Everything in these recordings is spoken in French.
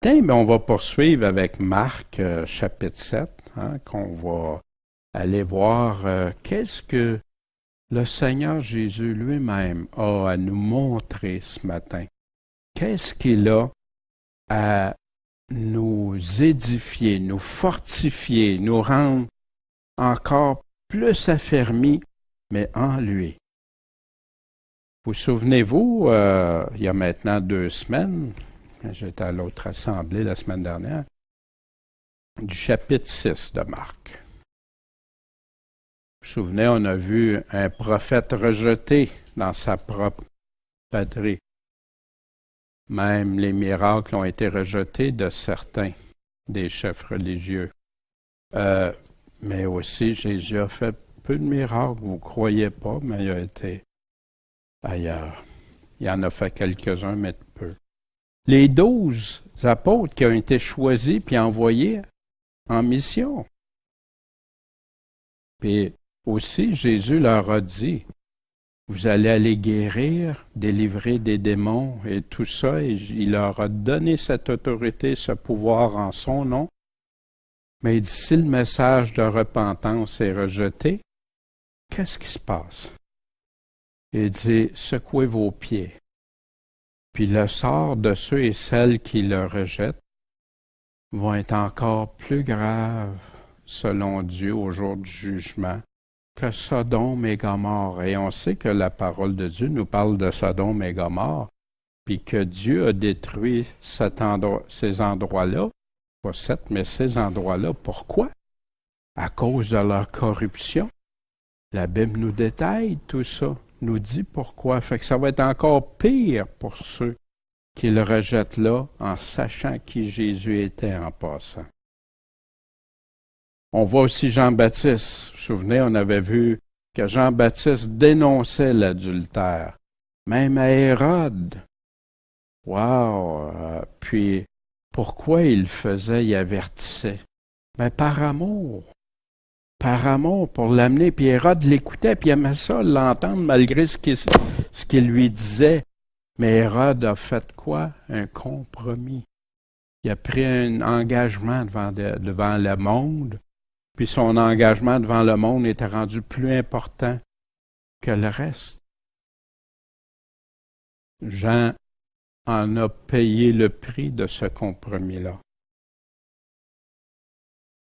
matin, on va poursuivre avec Marc, chapitre 7, qu'on va aller voir qu'est-ce que le Seigneur Jésus lui-même a à nous montrer ce matin. Qu'est-ce qu'il a à nous édifier, nous fortifier, nous rendre encore plus affermis, mais en lui. Vous souvenez-vous, il y a maintenant 2 semaines, j'étais à l'autre assemblée la semaine dernière, du chapitre 6 de Marc. Vous vous souvenez, on a vu un prophète rejeté dans sa propre patrie. Même les miracles ont été rejetés de certains des chefs religieux. Mais aussi, Jésus a fait peu de miracles, vous ne croyez pas, mais il a été ailleurs. Il en a fait quelques-uns, mais peu. Les 12 apôtres qui ont été choisis puis envoyés en mission. Puis aussi, Jésus leur a dit, vous allez aller guérir, délivrer des démons et tout ça, et il leur a donné cette autorité, ce pouvoir en son nom. Mais il dit, si le message de repentance est rejeté, qu'est-ce qui se passe? Il dit, secouez vos pieds. Puis le sort de ceux et celles qui le rejettent vont être encore plus graves, selon Dieu, au jour du jugement, que Sodome et Gomorrhe. Et on sait que la parole de Dieu nous parle de Sodome et Gomorrhe, puis que Dieu a détruit ces endroits-là, pas mais ces endroits-là. Pourquoi? À cause de leur corruption. La Bible nous détaille tout ça, nous dit pourquoi. Fait que ça va être encore pire pour ceux qui le rejettent là, en sachant qui Jésus était en passant. On voit aussi Jean-Baptiste. Vous vous souvenez, on avait vu que Jean-Baptiste dénonçait l'adultère, même à Hérode. Wow! Puis, pourquoi il le faisait, il avertissait? Ben, par amour. Par amour, pour l'amener. Puis Hérode l'écoutait, puis il aimait ça, l'entendre, malgré ce qu'il lui disait. Mais Hérode a fait quoi? Un compromis. Il a pris un engagement devant le monde, puis son engagement devant le monde était rendu plus important que le reste. Jean en a payé le prix de ce compromis-là.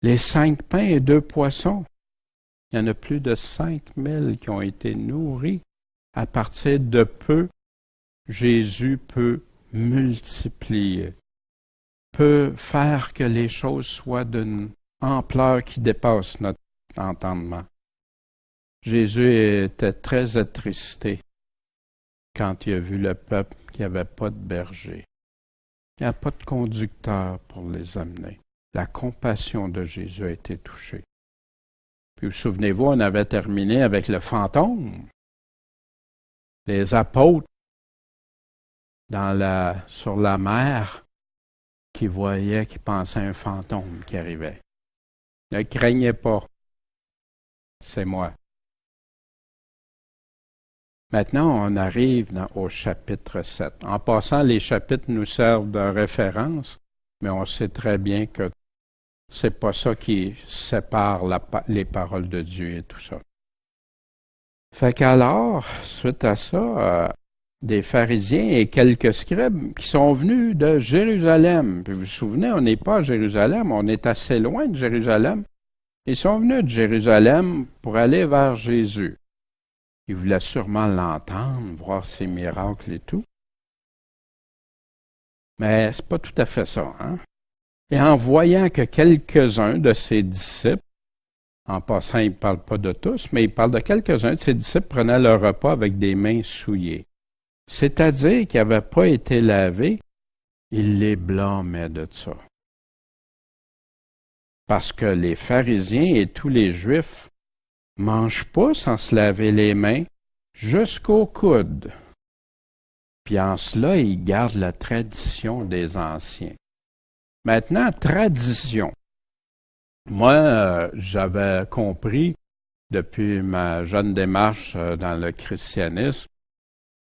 Les 5 pains et 2 poissons, il y en a plus de 5000 qui ont été nourris. À partir de peu, Jésus peut multiplier, peut faire que les choses soient d'une ampleur qui dépasse notre entendement. Jésus était très attristé quand il a vu le peuple qui n'avait pas de berger. Il n'y a pas de conducteur pour les amener. La compassion de Jésus a été touchée. Puis vous souvenez-vous, on avait terminé avec le fantôme. Les apôtres sur la mer qui pensaient à un fantôme qui arrivait. Ne craignez pas, c'est moi. Maintenant, on arrive au chapitre 7. En passant, les chapitres nous servent de référence, mais on sait très bien que c'est pas ça qui sépare les paroles de Dieu et tout ça. Fait qu'alors, suite à ça, des pharisiens et quelques scribes qui sont venus de Jérusalem. Puis vous vous souvenez, on n'est pas à Jérusalem, on est assez loin de Jérusalem. Ils sont venus de Jérusalem pour aller vers Jésus. Ils voulaient sûrement l'entendre, voir ses miracles et tout. Mais c'est pas tout à fait ça, hein? Et en voyant que quelques-uns de ses disciples, en passant, il ne parle pas de tous, mais il parle de quelques-uns de ses disciples prenaient leur repas avec des mains souillées. C'est-à-dire qu'ils n'avaient pas été lavés, il les blâmait de ça. Parce que les pharisiens et tous les Juifs mangent pas sans se laver les mains jusqu'au coude. Puis en cela, ils gardent la tradition des anciens. Maintenant, tradition. Moi, j'avais compris depuis ma jeune démarche dans le christianisme,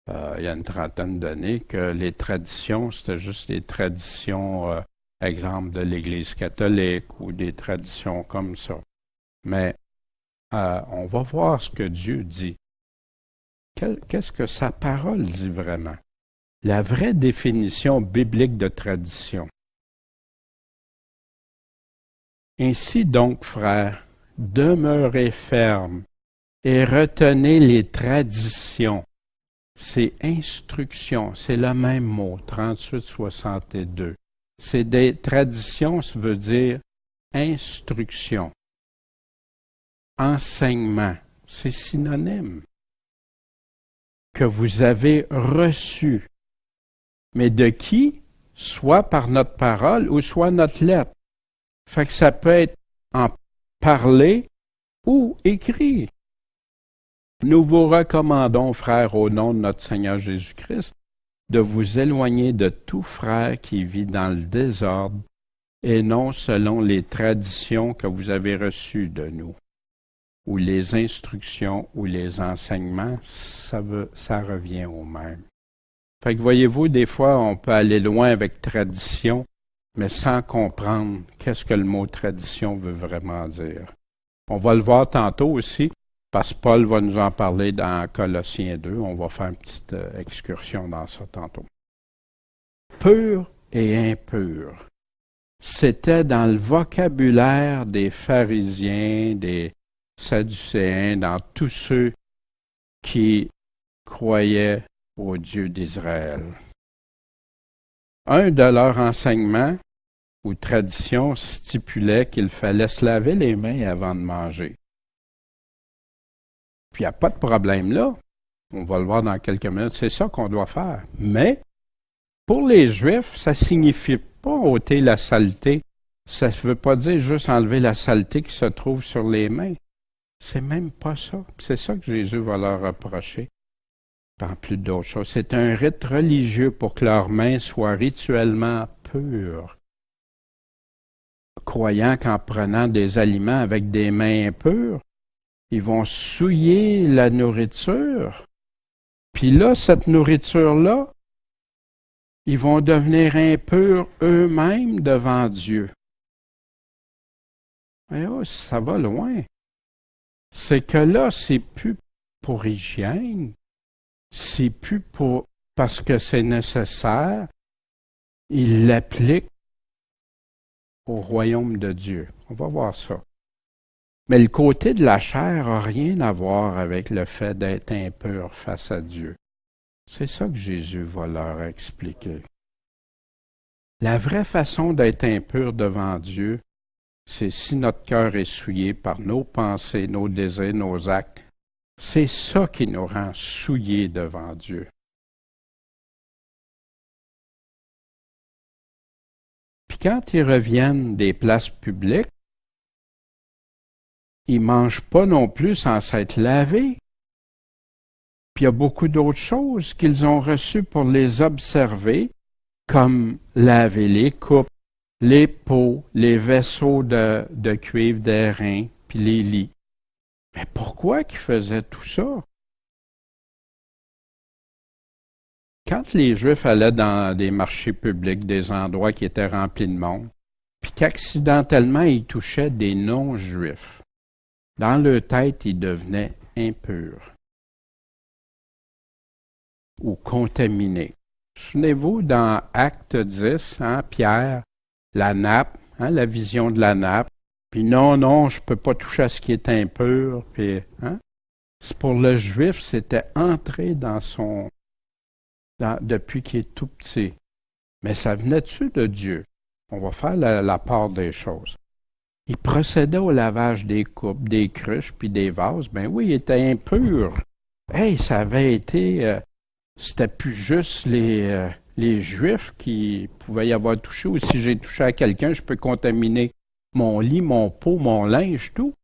il y a une trentaine d'années, que les traditions, c'était juste des traditions exemple de l'Église catholique ou des traditions comme ça. Mais on va voir ce que Dieu dit. Qu'est-ce que sa parole dit vraiment? La vraie définition biblique de tradition. Ainsi donc, frères, demeurez fermes et retenez les traditions. C'est instruction, c'est le même mot, 38-62. C'est des traditions, ça veut dire instruction. Enseignement, c'est synonyme. Que vous avez reçu. Mais de qui? Soit par notre parole ou soit notre lettre. Fait que ça peut être en parler ou écrit. Nous vous recommandons, frères, au nom de notre Seigneur Jésus-Christ, de vous éloigner de tout frère qui vit dans le désordre et non selon les traditions que vous avez reçues de nous, ou les instructions ou les enseignements, ça revient au même. Fait que voyez-vous, des fois, on peut aller loin avec tradition, mais sans comprendre qu'est-ce que le mot tradition veut vraiment dire. On va le voir tantôt aussi, parce que Paul va nous en parler dans Colossiens 2. On va faire une petite excursion dans ça tantôt. Pur et impur. C'était dans le vocabulaire des pharisiens, des Sadducéens, dans tous ceux qui croyaient au Dieu d'Israël. Un de leurs enseignements ou traditions stipulait qu'il fallait se laver les mains avant de manger. Puis il n'y a pas de problème là. On va le voir dans quelques minutes. C'est ça qu'on doit faire. Mais pour les Juifs, ça ne signifie pas ôter la saleté. Ça ne veut pas dire juste enlever la saleté qui se trouve sur les mains. C'est même pas ça. C'est ça que Jésus va leur reprocher. En plus d'autres choses. C'est un rite religieux pour que leurs mains soient rituellement pures. Croyant qu'en prenant des aliments avec des mains impures, ils vont souiller la nourriture. Puis là, cette nourriture-là, ils vont devenir impurs eux-mêmes devant Dieu. Mais oh, ça va loin. C'est que là, c'est plus pour hygiène, c'est plus pour parce que c'est nécessaire. Ils l'appliquent au royaume de Dieu. On va voir ça. Mais le côté de la chair n'a rien à voir avec le fait d'être impur face à Dieu. C'est ça que Jésus va leur expliquer. La vraie façon d'être impur devant Dieu, c'est si notre cœur est souillé par nos pensées, nos désirs, nos actes. C'est ça qui nous rend souillés devant Dieu. Puis quand ils reviennent des places publiques, ils ne mangent pas non plus sans s'être lavés. Puis il y a beaucoup d'autres choses qu'ils ont reçues pour les observer, comme laver les coupes, les pots, les vaisseaux de cuivre d'airain, puis les lits. Mais pourquoi qu'ils faisaient tout ça? Quand les Juifs allaient dans des marchés publics, des endroits qui étaient remplis de monde, puis qu'accidentellement ils touchaient des non-Juifs, dans leur tête, ils devenaient impurs ou contaminés. Souvenez-vous, dans Acte 10, Pierre, la nappe, la vision de la nappe, puis non, je ne peux pas toucher à ce qui est impur, puis, c'est pour le Juif, c'était entré dans depuis qu'il est tout petit. Mais ça venait-tu de Dieu? On va faire la part des choses. Il procédait au lavage des coupes, des cruches, puis des vases. Ben oui, il était impur. Ça avait été... c'était plus juste les Juifs qui pouvaient y avoir touché, ou si j'ai touché à quelqu'un, je peux contaminer mon lit, mon pot, mon linge, tout.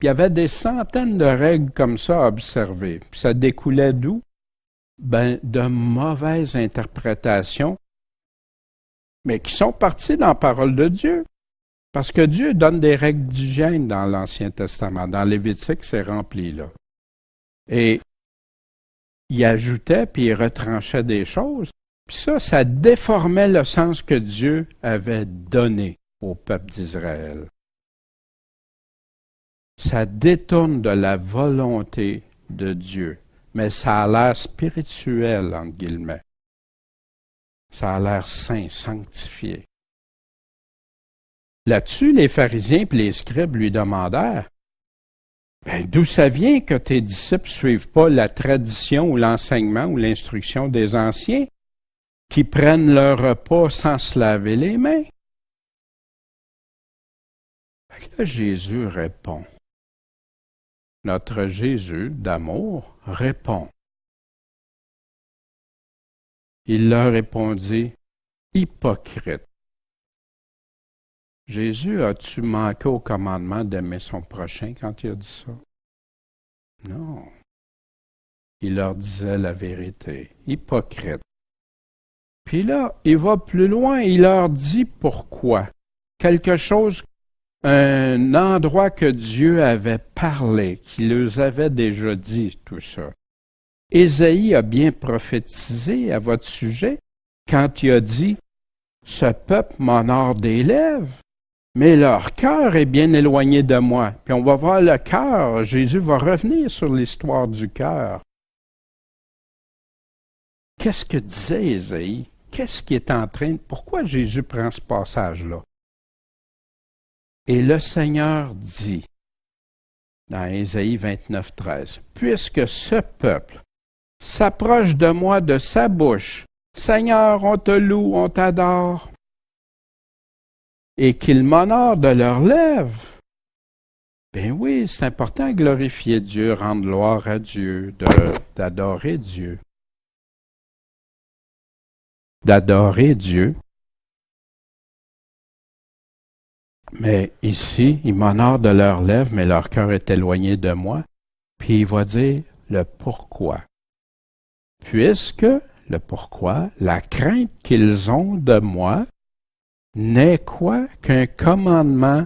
Il y avait des centaines de règles comme ça à observer. Puis ça découlait d'où? De mauvaises interprétations, mais qui sont parties dans la parole de Dieu. Parce que Dieu donne des règles d'hygiène dans l'Ancien Testament. Dans Lévitique, c'est rempli là. Et il ajoutait puis il retranchait des choses, Puis ça déformait le sens que Dieu avait donné au peuple d'Israël. Ça détourne de la volonté de Dieu, mais ça a l'air spirituel, entre guillemets. Ça a l'air saint, sanctifié. Là-dessus, les pharisiens et les scribes lui demandèrent, d'où ça vient que tes disciples ne suivent pas la tradition ou l'enseignement ou l'instruction des anciens, qui prennent leur repas sans se laver les mains? Là, Jésus répond. Notre Jésus d'amour répond. Il leur répondit, hypocrite. Jésus, as-tu manqué au commandement d'aimer son prochain quand il a dit ça? Non. Il leur disait la vérité. Hypocrite. Puis là, il va plus loin, il leur dit pourquoi. Quelque chose, un endroit que Dieu avait parlé, qu'il leur avait déjà dit tout ça. Ésaïe a bien prophétisé à votre sujet quand il a dit « Ce peuple m'honore des lèvres, mais leur cœur est bien éloigné de moi. » Puis on va voir le cœur. Jésus va revenir sur l'histoire du cœur. Qu'est-ce que disait Ésaïe? Qu'est-ce qui est en train de... Pourquoi Jésus prend ce passage-là? Et le Seigneur dit, dans Ésaïe 29, 13, « Puisque ce peuple s'approche de moi de sa bouche, Seigneur, on te loue, on t'adore, et qu'ils m'honorent de leurs lèvres. » Ben oui, c'est important de glorifier Dieu, rendre gloire à Dieu, d'adorer Dieu. D'adorer Dieu. Mais ici, ils m'honorent de leurs lèvres, mais leur cœur est éloigné de moi. Puis il va dire le pourquoi. Puisque, le pourquoi, la crainte qu'ils ont de moi n'est quoi qu'un commandement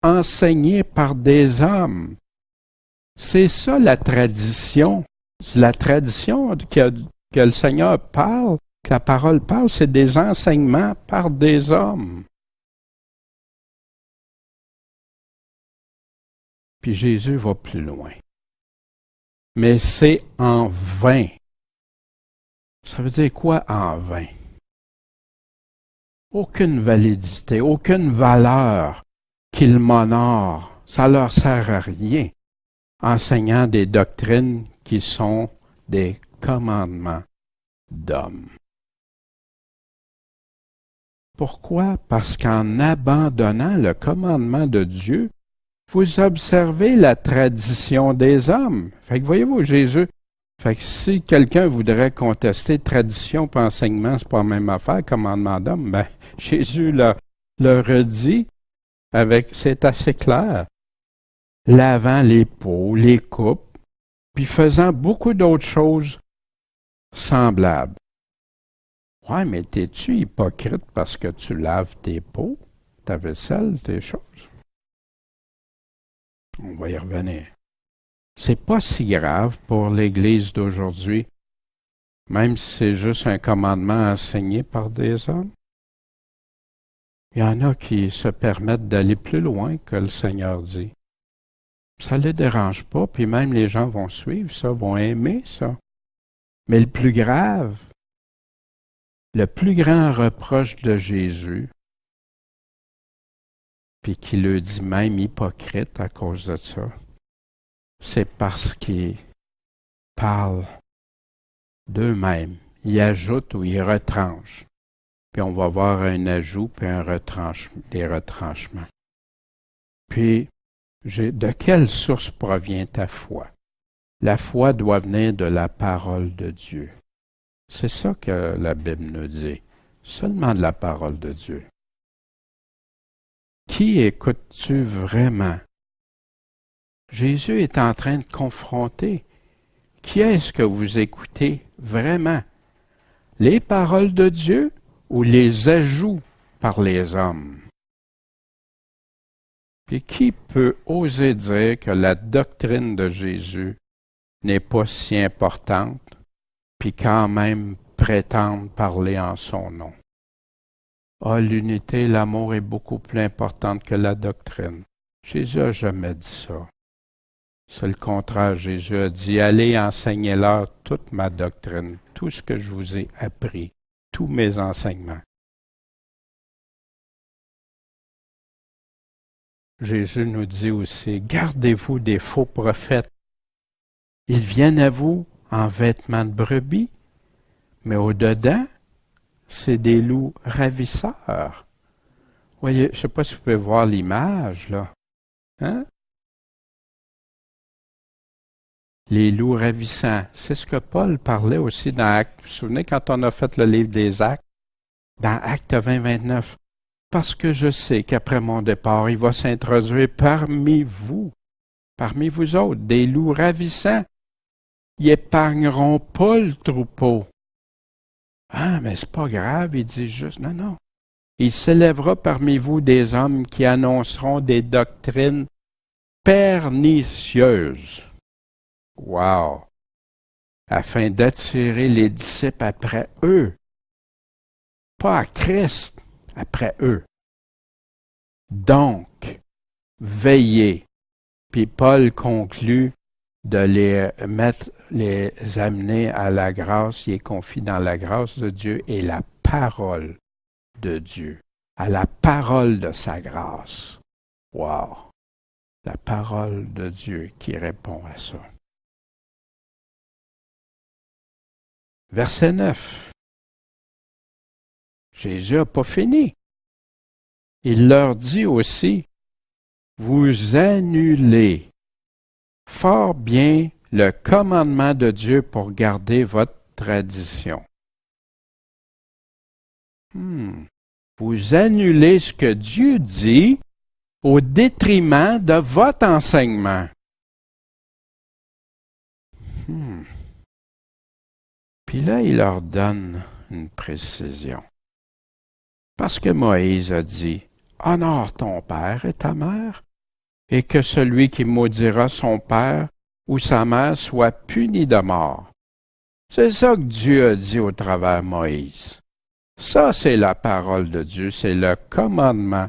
enseigné par des hommes. C'est ça la tradition. C'est la tradition que le Seigneur parle, que la parole parle, c'est des enseignements par des hommes. Puis Jésus va plus loin. Mais c'est en vain. Ça veut dire quoi en vain? Aucune validité, aucune valeur qu'ils m'honorent. Ça leur sert à rien, enseignant des doctrines qui sont des commandements d'hommes. Pourquoi? Parce qu'en abandonnant le commandement de Dieu, vous observez la tradition des hommes. Fait que voyez-vous, Jésus, fait que si quelqu'un voudrait contester tradition et enseignement, c'est pas la même affaire, commandement d'homme, ben, Jésus le redit c'est assez clair, lavant les pots, les coupes, puis faisant beaucoup d'autres choses semblables. Ouais, mais t'es-tu hypocrite parce que tu laves tes pots, ta vaisselle, tes choses? On va y revenir. C'est pas si grave pour l'Église d'aujourd'hui, même si c'est juste un commandement enseigné par des hommes. Il y en a qui se permettent d'aller plus loin que le Seigneur dit. Ça ne les dérange pas, puis même les gens vont suivre ça, vont aimer ça. Mais le plus grave, le plus grand reproche de Jésus, puis qui le dit même hypocrite à cause de ça, c'est parce qu'ils parlent d'eux-mêmes. Ils ajoutent ou ils retranchent. Puis on va voir un ajout puis des retranchements. Puis, de quelle source provient ta foi? La foi doit venir de la parole de Dieu. C'est ça que la Bible nous dit. Seulement de la parole de Dieu. Qui écoutes-tu vraiment? Jésus est en train de confronter. Qui est-ce que vous écoutez vraiment? Les paroles de Dieu ou les ajouts par les hommes? Puis qui peut oser dire que la doctrine de Jésus n'est pas si importante, puis quand même prétendent parler en son nom. Ah, l'unité, l'amour est beaucoup plus importante que la doctrine. Jésus n'a jamais dit ça. C'est le contraire. Jésus a dit, allez enseignez-leur toute ma doctrine, tout ce que je vous ai appris, tous mes enseignements. Jésus nous dit aussi, gardez-vous des faux prophètes. Ils viennent à vous en vêtements de brebis, mais au-dedans, c'est des loups ravisseurs. Voyez, je ne sais pas si vous pouvez voir l'image, là. Hein? Les loups ravissants. C'est ce que Paul parlait aussi dans Actes. Vous vous souvenez quand on a fait le livre des Actes? Dans Actes 20-29. Parce que je sais qu'après mon départ, il va s'introduire parmi vous autres, des loups ravissants. Ils épargneront pas le troupeau. Ah, mais c'est pas grave, il dit juste, non. Il s'élèvera parmi vous des hommes qui annonceront des doctrines pernicieuses. Wow! Afin d'attirer les disciples après eux. Pas à Christ, après eux. Donc, veillez. Puis Paul conclut de les amener à la grâce, il est confie dans la grâce de Dieu et la parole de Dieu, à la parole de sa grâce. Wow! La parole de Dieu qui répond à ça. Verset 9. Jésus n'a pas fini. Il leur dit aussi, vous annulez fort bien le commandement de Dieu pour garder votre tradition. Vous annulez ce que Dieu dit au détriment de votre enseignement. Puis là, il leur donne une précision. Parce que Moïse a dit, honore ton père et ta mère, et que celui qui maudira son père ou sa mère soit puni de mort. C'est ça que Dieu a dit au travers de Moïse. Ça, c'est la parole de Dieu, c'est le commandement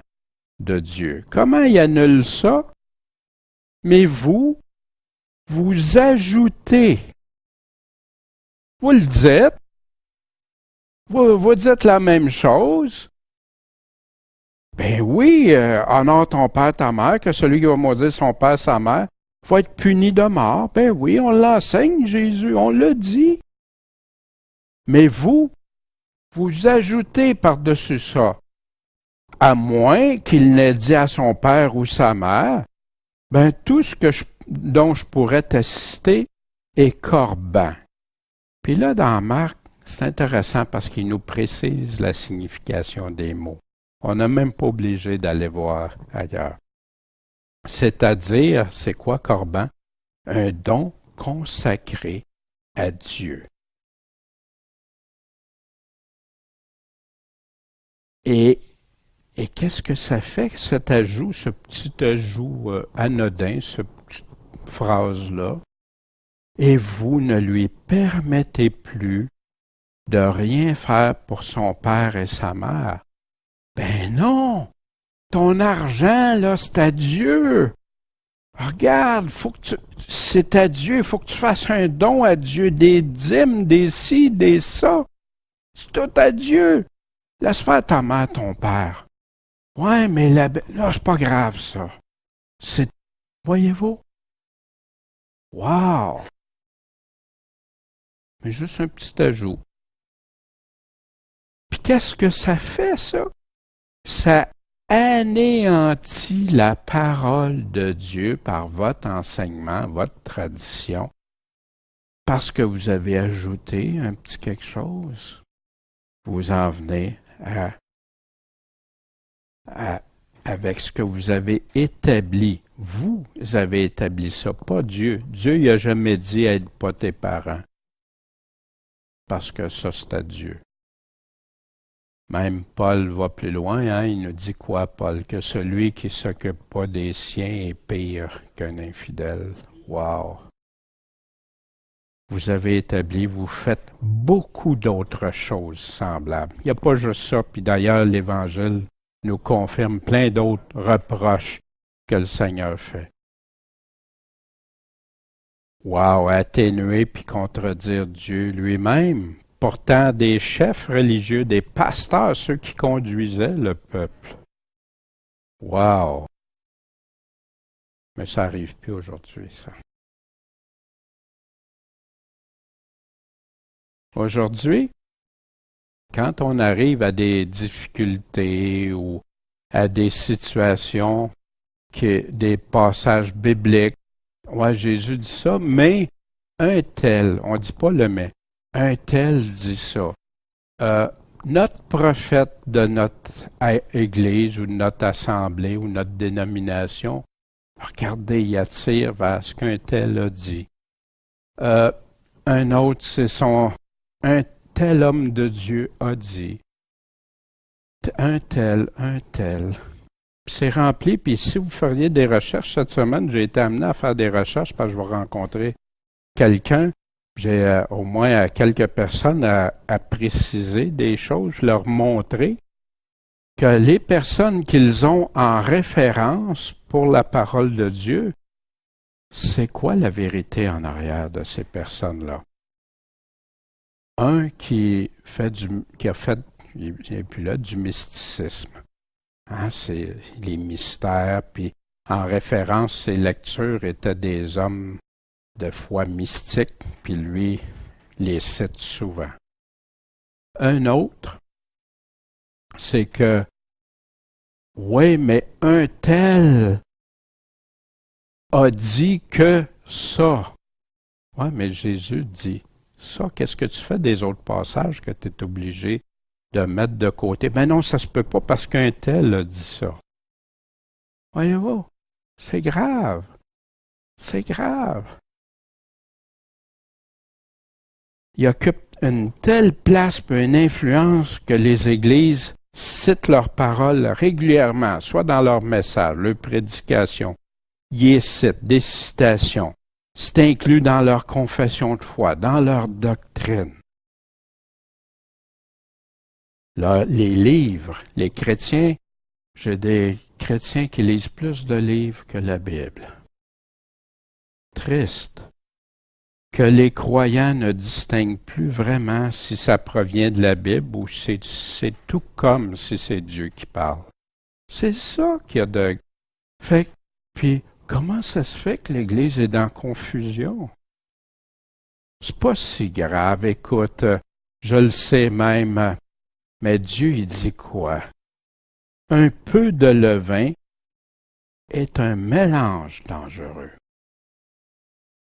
de Dieu. Comment il annule ça? Mais vous ajoutez. Vous le dites. Vous dites la même chose. Ben oui, honore ton père, ta mère, que celui qui va maudire son père, sa mère, va être puni de mort. Ben oui, on l'enseigne, Jésus, on l'a dit. Mais vous ajoutez par-dessus ça, à moins qu'il n'ait dit à son père ou sa mère, ben tout ce dont je pourrais t'assister est Corban. Puis là, dans Marc, c'est intéressant parce qu'il nous précise la signification des mots. On n'est même pas obligé d'aller voir ailleurs. C'est-à-dire, c'est quoi Corban? Un don consacré à Dieu. Et qu'est-ce que ça fait, cet ajout, ce petit ajout anodin, cette petite phrase-là? Et vous ne lui permettez plus de rien faire pour son père et sa mère. Ben non! Ton argent, là, c'est à Dieu! Regarde, c'est à Dieu, il faut que tu fasses un don à Dieu, des dîmes, des ci, des ça. C'est tout à Dieu. Laisse faire ta mère, ton père. Ouais, mais là, c'est pas grave, ça. Voyez-vous? Wow! Mais juste un petit ajout. Puis qu'est-ce que ça fait, ça? Ça anéantit la parole de Dieu par votre enseignement, votre tradition, parce que vous avez ajouté un petit quelque chose. Vous en venez avec ce que vous avez établi. Vous avez établi ça, pas Dieu. Dieu, il n'a jamais dit « aide pas tes parents », parce que ça, c'est à Dieu. Même Paul va plus loin, hein? Il nous dit quoi, Paul? Que celui qui ne s'occupe pas des siens est pire qu'un infidèle. Wow! vous avez établi, vous faites beaucoup d'autres choses semblables. Il n'y a pas juste ça, puis d'ailleurs l'Évangile nous confirme plein d'autres reproches que le Seigneur fait. Wow, atténuer puis contredire Dieu lui-même, pourtant des chefs religieux, des pasteurs, ceux qui conduisaient le peuple. Wow! Mais ça n'arrive plus aujourd'hui, ça. Aujourd'hui, quand on arrive à des difficultés ou à des situations, des passages bibliques, ouais, Jésus dit ça, mais un tel, on ne dit pas le mais, un tel dit ça. Notre prophète de notre Église ou de notre assemblée ou notre dénomination, regardez, il attire vers ce qu'un tel a dit. Un autre, c'est un tel homme de Dieu a dit. Un tel. C'est rempli, puis si vous feriez des recherches cette semaine, j'ai été amené à faire des recherches parce que je vais rencontrer quelqu'un. J'ai au moins quelques personnes à préciser des choses, leur montrer que les personnes qu'ils ont en référence pour la parole de Dieu, c'est quoi la vérité en arrière de ces personnes-là? Un qui a fait, il n'est plus là, du mysticisme. Hein, c'est les mystères, puis en référence, ses lectures étaient des hommes de foi mystique, puis lui les cite souvent. Un autre, c'est que, oui, mais un tel a dit que ça. Oui, mais Jésus dit ça. Qu'est-ce que tu fais des autres passages que tu es obligé de mettre de côté? Ben non, ça se peut pas parce qu'un tel a dit ça. Voyez-vous, c'est grave. C'est grave. Il occupe une telle place et une influence que les églises citent leurs paroles régulièrement, soit dans leurs messages, leurs prédications. Ils citent des citations. C'est inclus dans leur confession de foi, dans leur doctrine. Là, les livres, les chrétiens, j'ai des chrétiens qui lisent plus de livres que la Bible. Triste que les croyants ne distinguent plus vraiment si ça provient de la Bible ou c'est tout comme si c'est Dieu qui parle. C'est ça qu'il y a de... Fait puis comment ça se fait que l'Église est dans confusion? C'est pas si grave, écoute, je le sais même, mais Dieu, il dit quoi? Un peu de levain est un mélange dangereux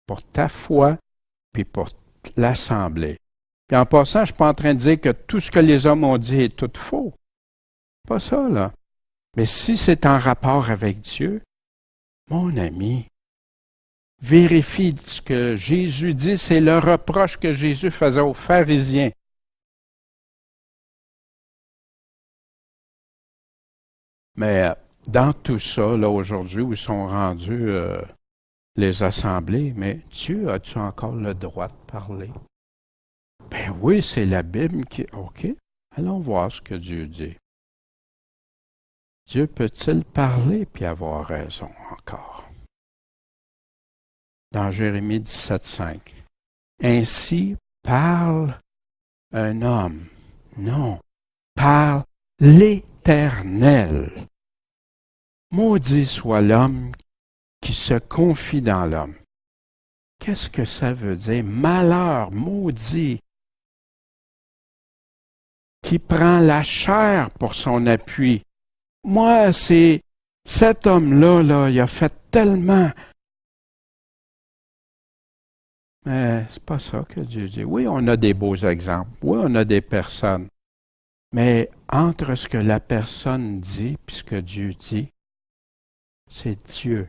pour ta foi puis pour l'Assemblée. Puis en passant, je ne suis pas en train de dire que tout ce que les hommes ont dit est tout faux. Pas ça, là. Mais si c'est en rapport avec Dieu, mon ami, vérifie ce que Jésus dit, c'est le reproche que Jésus faisait aux pharisiens. Mais dans tout ça, là, aujourd'hui, où ils sont rendus les assemblées, mais Dieu, as-tu encore le droit de parler? Ben oui, c'est la Bible qui... OK, allons voir ce que Dieu dit. Dieu peut-il parler puis avoir raison encore? Dans Jérémie 17,5. Ainsi parle un homme. Non, parle l'Éternel. Maudit soit l'homme qui se confie dans l'homme. Qu'est-ce que ça veut dire? Malheur, maudit, qui prend la chair pour son appui. Moi, c'est cet homme-là, là, il a fait tellement. Mais c'est pas ça que Dieu dit. Oui, on a des beaux exemples. Oui, on a des personnes. Mais entre ce que la personne dit et ce que Dieu dit, c'est Dieu.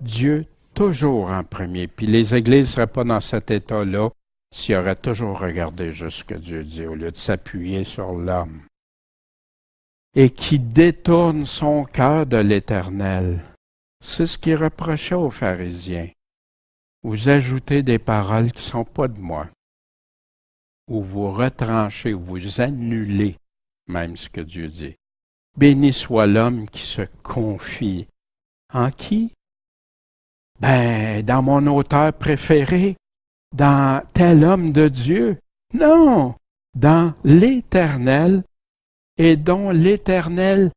Dieu toujours en premier. Puis les églises ne seraient pas dans cet état-là s'ils auraient toujours regardé juste ce que Dieu dit au lieu de s'appuyer sur l'homme. Et qui détourne son cœur de l'Éternel. C'est ce qu'il reprochait aux pharisiens. vous ajoutez des paroles qui ne sont pas de moi, ou vous retranchez, ou vous annulez même ce que Dieu dit. Béni soit l'homme qui se confie. En qui? Dans mon auteur préféré, dans tel homme de Dieu. Non, dans l'Éternel, et dont l'Éternel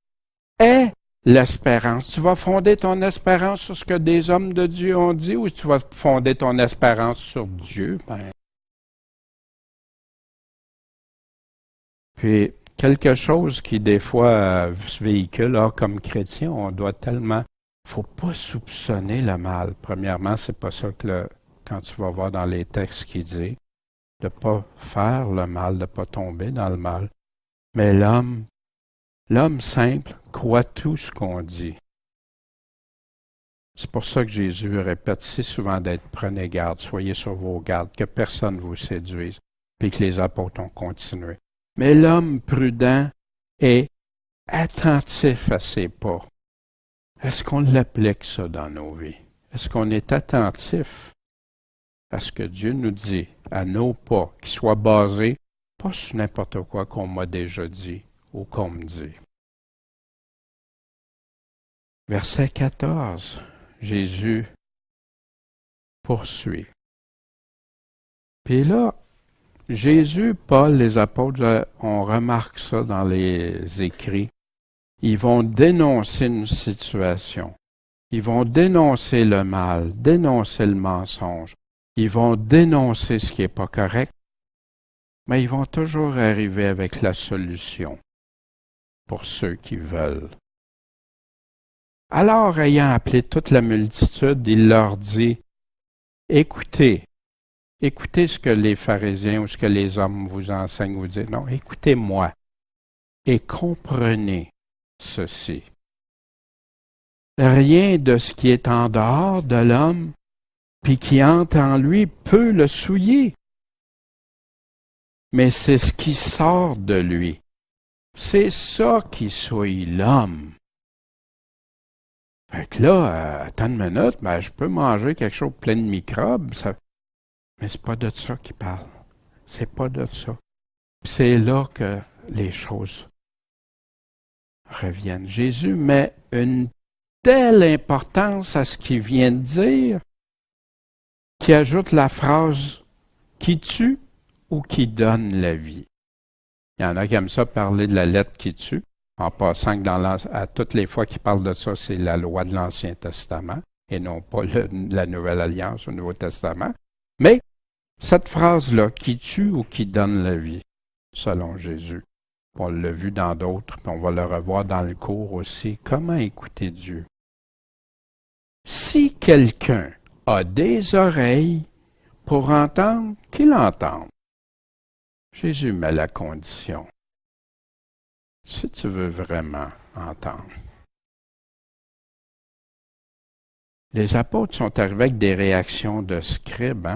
est l'espérance. Tu vas fonder ton espérance sur ce que des hommes de Dieu ont dit, ou tu vas fonder ton espérance sur Dieu? Puis, quelque chose qui, des fois, se véhicule, comme chrétien, on doit tellement... faut pas soupçonner le mal. Premièrement, c'est pas ça que quand tu vas voir dans les textes qui dit, de pas faire le mal, de pas tomber dans le mal. Mais l'homme simple croit tout ce qu'on dit. C'est pour ça que Jésus répète si souvent d'être prenez garde, soyez sur vos gardes, que personne ne vous séduise, puis que les apôtres ont continué. Mais l'homme prudent est attentif à ses pas. Est-ce qu'on l'applique ça dans nos vies? Est-ce qu'on est attentif à ce que Dieu nous dit, à nos pas, qui soient basés pas sur n'importe quoi qu'on m'a déjà dit ou qu'on me dit? Verset 14, Jésus poursuit. Puis là, Jésus, Paul, les apôtres, on remarque ça dans les écrits. Ils vont dénoncer une situation. Ils vont dénoncer le mal, dénoncer le mensonge. Ils vont dénoncer ce qui n'est pas correct. Mais ils vont toujours arriver avec la solution pour ceux qui veulent. Alors, ayant appelé toute la multitude, il leur dit, écoutez ce que les pharisiens ou ce que les hommes vous enseignent, vous disent. Non, écoutez-moi et comprenez ceci. Rien de ce qui est en dehors de l'homme, puis qui entre en lui, peut le souiller. Mais c'est ce qui sort de lui. C'est ça qui souille l'homme. Fait que là, attends une minute, je peux manger quelque chose plein de microbes, mais c'est pas de ça qu'il parle. C'est pas de ça. C'est là que les choses reviennent. Jésus met une telle importance à ce qu'il vient de dire qu'il ajoute la phrase « qui tue ou qui donne la vie ». Il y en a qui aiment ça parler de la lettre qui tue, en passant que à toutes les fois qu'il parle de ça, c'est la loi de l'Ancien Testament et non pas la Nouvelle Alliance au Nouveau Testament. Mais cette phrase-là, qui tue ou qui donne la vie, selon Jésus, on l'a vu dans d'autres, puis on va le revoir dans le cours aussi. Comment écouter Dieu? Si quelqu'un a des oreilles pour entendre, qu'il entende. Jésus met la condition. Si tu veux vraiment entendre. Les apôtres sont arrivés avec des réactions de scribes,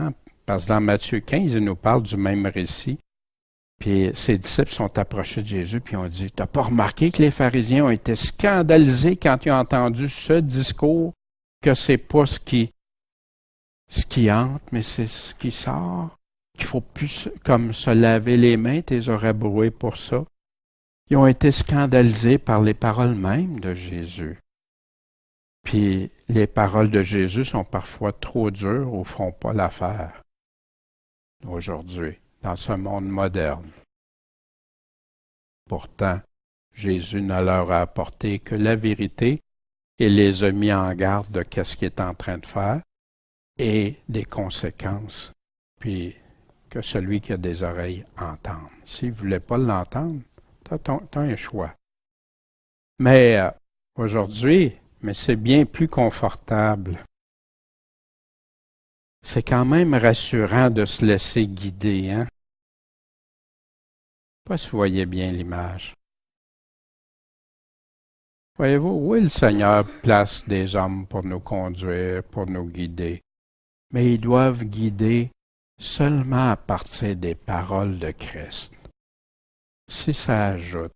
parce que dans Matthieu 15, il nous parle du même récit. Puis ses disciples sont approchés de Jésus, puis ont dit, « T'as pas remarqué que les pharisiens ont été scandalisés quand ils ont entendu ce discours, que c'est pas ce qui entre, mais c'est ce qui sort, qu'il faut plus comme se laver les mains, t'es aurais broué pour ça. » Ils ont été scandalisés par les paroles mêmes de Jésus. Puis les paroles de Jésus sont parfois trop dures ou font pas l'affaire aujourd'hui, dans ce monde moderne. Pourtant, Jésus ne leur a apporté que la vérité et les a mis en garde de qu'est-ce qu'il est en train de faire et des conséquences, puis que celui qui a des oreilles entende. S'il ne voulait pas l'entendre, t'as un choix. Mais aujourd'hui, c'est bien plus confortable. C'est quand même rassurant de se laisser guider, Je ne sais pas si vous voyez bien l'image. Voyez-vous, oui, le Seigneur place des hommes pour nous conduire, pour nous guider. Mais ils doivent guider seulement à partir des paroles de Christ. Si ça ajoute,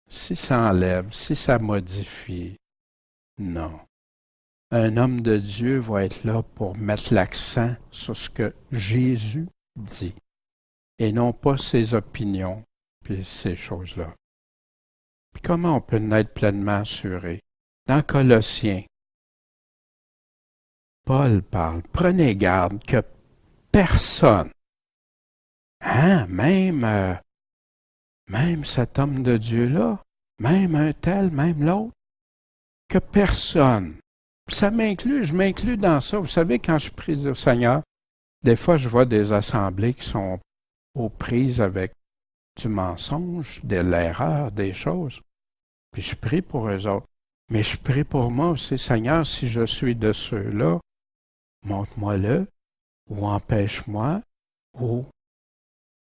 si ça enlève, si ça modifie, non. un homme de Dieu va être là pour mettre l'accent sur ce que Jésus dit, et non pas ses opinions, puis ces choses-là. Puis comment on peut en être pleinement assuré? Dans Colossiens, Paul parle, prenez garde que personne, même cet homme de Dieu-là, même un tel, même l'autre, que personne. Ça m'inclut, je m'inclus dans ça. Vous savez, quand je prie au Seigneur, des fois je vois des assemblées qui sont aux prises avec du mensonge, de l'erreur, des choses. Puis je prie pour eux autres. Mais je prie pour moi aussi, Seigneur, si je suis de ceux-là, montre-moi-le, ou empêche-moi, ou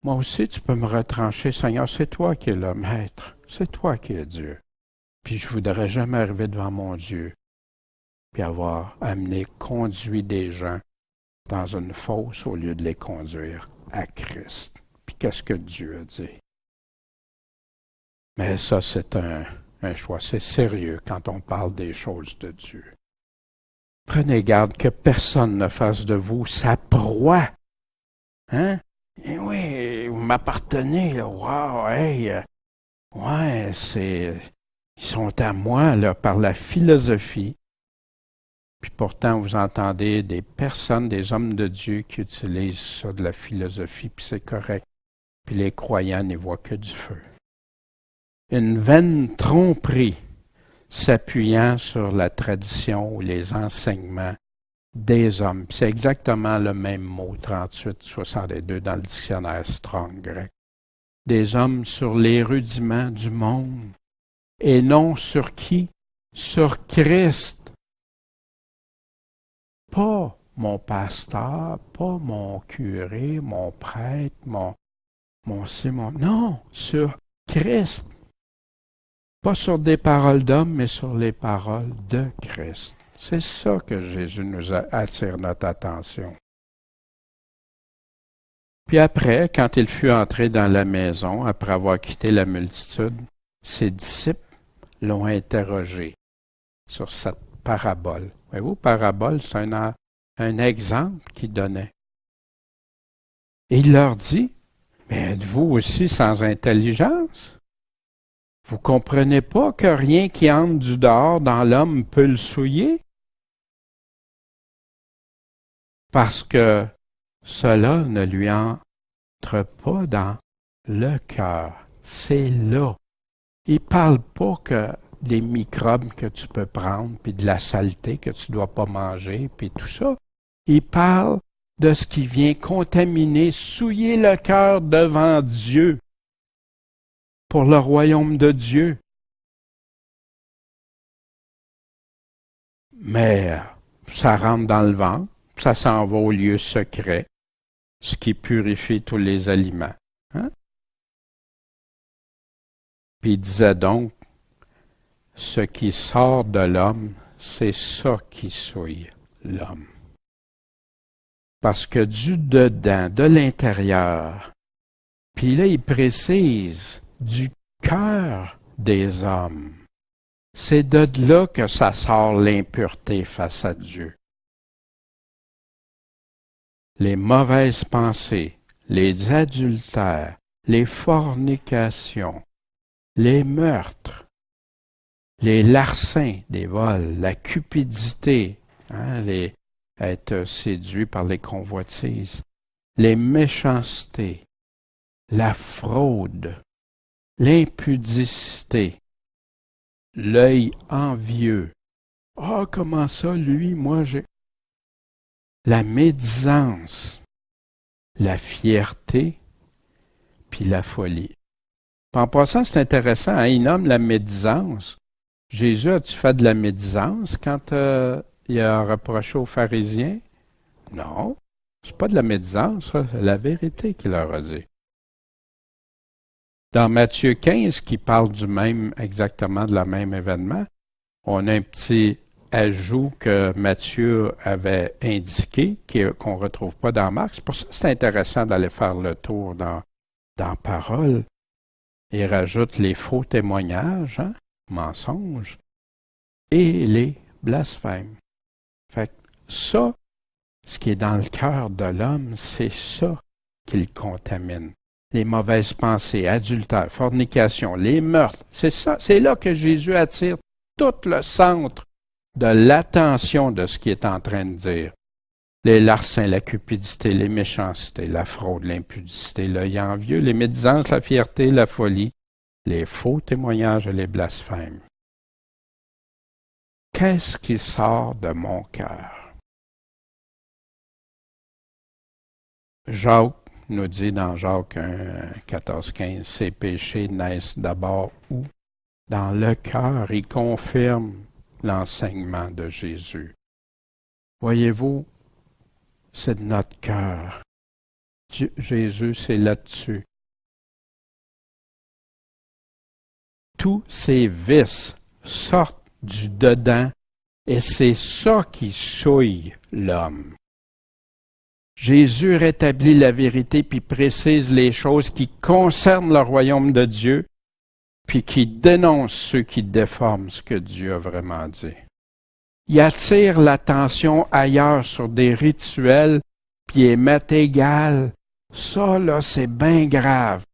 moi aussi tu peux me retrancher, Seigneur, c'est toi qui es le maître, c'est toi qui es Dieu. Puis je voudrais jamais arriver devant mon Dieu, puis avoir conduit des gens dans une fosse au lieu de les conduire à Christ. Puis qu'est-ce que Dieu a dit? Mais ça, c'est un choix. C'est sérieux quand on parle des choses de Dieu. Prenez garde que personne ne fasse de vous sa proie. Hein? Et oui, vous m'appartenez, là. Wow, hey, ouais, ils sont à moi, là, par la philosophie. Puis pourtant, vous entendez des personnes, des hommes de Dieu qui utilisent ça de la philosophie, puis c'est correct. Puis les croyants n'y voient que du feu. Une vaine tromperie s'appuyant sur la tradition ou les enseignements des hommes. C'est exactement le même mot, 38-62, dans le dictionnaire Strong grec. Des hommes sur les rudiments du monde, et non sur qui? Sur Christ. Pas mon pasteur, pas mon curé, mon prêtre, mon non, sur Christ. Pas sur des paroles d'hommes, mais sur les paroles de Christ. C'est ça que Jésus nous attire notre attention. Puis après, quand il fut entré dans la maison, après avoir quitté la multitude, ses disciples l'ont interrogé sur cette parabole. Voyez-vous, parabole, c'est un exemple qu'il donnait. Et il leur dit, mais êtes-vous aussi sans intelligence? Vous comprenez pas que rien qui entre du dehors dans l'homme peut le souiller? Parce que cela ne lui entre pas dans le cœur. C'est là. Il parle pas que des microbes que tu peux prendre, puis de la saleté que tu dois pas manger, puis tout ça. Il parle de ce qui vient contaminer, souiller le cœur devant Dieu, pour le royaume de Dieu. Mais ça rentre dans le ventre, ça s'en va au lieu secret, ce qui purifie tous les aliments. Hein? Puis il disait donc, ce qui sort de l'homme, c'est ça qui souille l'homme. Parce que du dedans, de l'intérieur, puis là il précise, du cœur des hommes. C'est de là que ça sort l'impureté face à Dieu. Les mauvaises pensées, les adultères, les fornications, les meurtres, les larcins, des vols, la cupidité, être séduit par les convoitises, les méchancetés, la fraude, l'impudicité, l'œil envieux. Ah, comment ça, lui, moi, j'ai... La médisance, la fierté, puis la folie. En passant, c'est intéressant, hein, il nomme la médisance. Jésus, as-tu fait de la médisance quand il a reproché aux pharisiens? Non, c'est pas de la médisance, c'est la vérité qu'il leur a dit. Dans Matthieu 15, qui parle exactement de la même événement, on a un petit ajout que Matthieu avait indiqué, qu'on ne retrouve pas dans Marc. C'est pour ça que c'est intéressant d'aller faire le tour dans Parole. Il rajoute les faux témoignages, mensonges, et les blasphèmes. Fait que ça, ce qui est dans le cœur de l'homme, c'est ça qui le contamine. Les mauvaises pensées, adultère, fornication, les meurtres, c'est ça. C'est là que Jésus attire tout le centre de l'attention de ce qu'il est en train de dire. Les larcins, la cupidité, les méchancetés, la fraude, l'impudicité, l'œil envieux, les médisances, la fierté, la folie, les faux témoignages et les blasphèmes. Qu'est-ce qui sort de mon cœur? Jacques nous dit dans Jacques 1, 14, 15, ces péchés naissent d'abord où? Dans le cœur. Il confirme l'enseignement de Jésus. Voyez-vous, c'est de notre cœur. Jésus, c'est là-dessus. Tous ces vices sortent du dedans et c'est ça qui souille l'homme. Jésus rétablit la vérité puis précise les choses qui concernent le royaume de Dieu puis qui dénonce ceux qui déforment ce que Dieu a vraiment dit. Il attire l'attention ailleurs sur des rituels, puis les met égal. Ça, là, c'est bien grave.